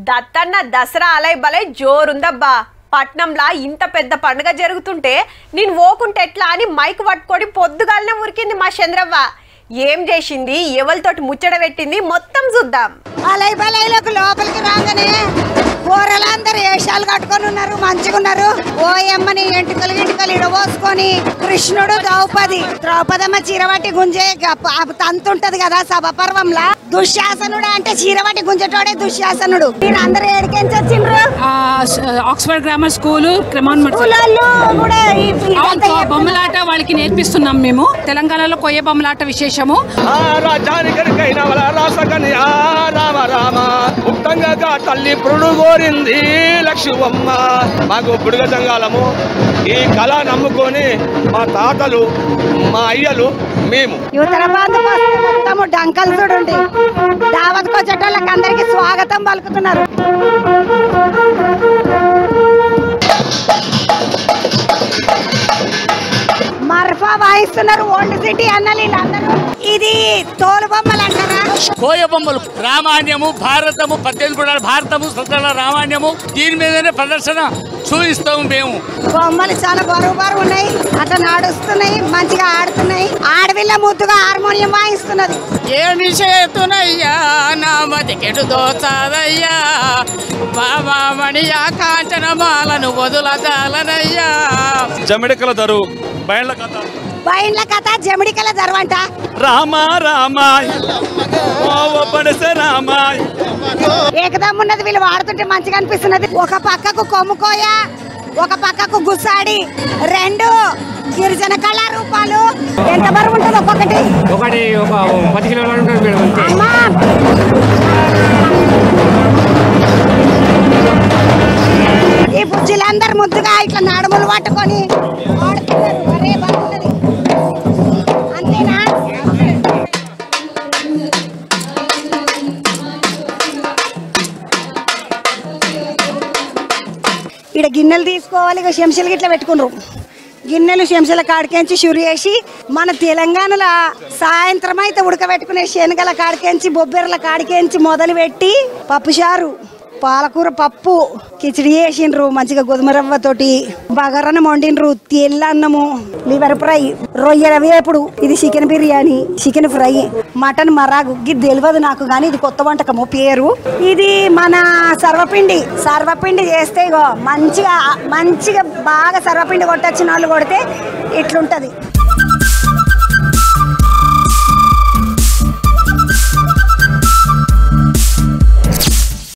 దత్తన్న దసరా అలై బలై జోరుందబ్బా. పట్నంలా ఇంత పెద్ద పండుగ జరుగుతుంటే నేను ఓకుంటే ఎట్లా అని మైక్ పట్టుకొని పొద్దుగాలనే ఉరికింది మా చంద్రవ్వ. ఏం చేసింది, ఎవరితోటి ముచ్చట పెట్టింది మొత్తం చూద్దాం. అలై బలైలోకి లోపలికి రాగానే కూరలందరూ వేషాలు కట్టుకొని ఉన్నారు, మంచిగా ఉన్నారు. ఓయమ్మని ఎంటుకలు ఇడబోసుకొని కృష్ణుడు ద్రౌపదమ్మ చీరవటి గుంజే తంతు ఉంటది కదా సభ పర్వంలా. దుశ్శాసనుడు అంటే చీరవటి గుంజటోడే దుశ్శాసనుడు. మీరు అందరూ ఏడికెంచి వచ్చిండ్రు? ఆక్స్ఫర్డ్ గ్రామర్ స్కూల్ బొమ్మలాట వాళ్ళకి నేర్పిస్తున్నాం మేము. తెలంగాణలో కొయ్య బొమ్మలాట విశేషము. తల్లి పురుడు కోరింది లక్ష్మమ్మ. మాకు బుడుగ జంగాలము ఈ కళ నమ్ముకొని మా తాతలు మా అయ్యలు మేము యువతర మొత్తము డంకలు చూడండి. దావత్కు వచ్చేటోళ్ళకి అందరికి స్వాగతం పలుకుతున్నారు. మర్ఫా వాయిస్తున్నారు ఓల్డ్ సిటీ అన్నలు వీళ్ళందరూ. ఇది తోలు బొమ్మలు అంటారా? కోయ బొమ్మలు రామాయణము, భారతము, 18 పురాణాలు, భారతము, సత్రాల రామాయణము, దీని మీదనే ప్రదర్శన చూపిస్తాము మేము. బొమ్మలు చాలా బరువు ఉన్నాయి, అట్లా నడుస్తున్నాయి, మంచిగా ఆడుతున్నాయి. ఆడవిల్ల ముద్దుగా హార్మోనియం వాయిస్తున్నది. ఏమి చేతునయ్యా నా మతికెడు దోచాదయ్యా, బాబామణియా కాంచనమాలను వదులజాలనయ్యా. జమిడికల దరు బైండ్ల కథ జమిడికల దర్వంట. రామా రామాయ్ ఏకదమ్మున్నది. వీళ్ళు వాడుతుంటే మంచిగా అనిపిస్తున్నది. ఒక పక్కకు కొమ్ముకోయ, ఒక పక్కకు గుస్సాడి, 2 గిరిజన కళారూపాలు. ఎంత బరువు ఉంటుంది ఒక్కొక్కటి? ఒక 10 కిలోల ఉంటుంది. ఈ బుజ్జిలందరూ ముద్దుగా ఇట్లా నడుములు పట్టుకొని అంతేనా? ఇక్కడ గిన్నెలు తీసుకోవాలి, ఇక చెంచాలు గిట్లా పెట్టుకున్నారు. గిన్నెలు చెంచాల కాడికెంచి షురు చేసి మన తెలంగాణలో సాయంత్రం అయితే ఉడకబెట్టుకునే శనగల కాడికెంచి బొబ్బెర్ల కాడికెంచి మొదలు పెట్టి పప్పుచారు, పాలకూర పప్పు, కిచిడి చేసిండ్రు మంచిగా గోధుమ రవ్వతోటి, బగారన్నం వండిండ్రు, తెల్లన్నము, లివర్ ఫ్రై, రొయ్యల వేపుడు, ఇది chicken biryani, chicken fry, mutton మరాగు. ఇది తెలియదు నాకు కానీ ఇది కొత్త వంటకము పేరు. ఇది మన సర్వపిండి చేస్తే మంచిగా బాగా సర్వపిండి కొట్టొచ్చిన వాళ్ళు కొడితే ఇట్లుంటది.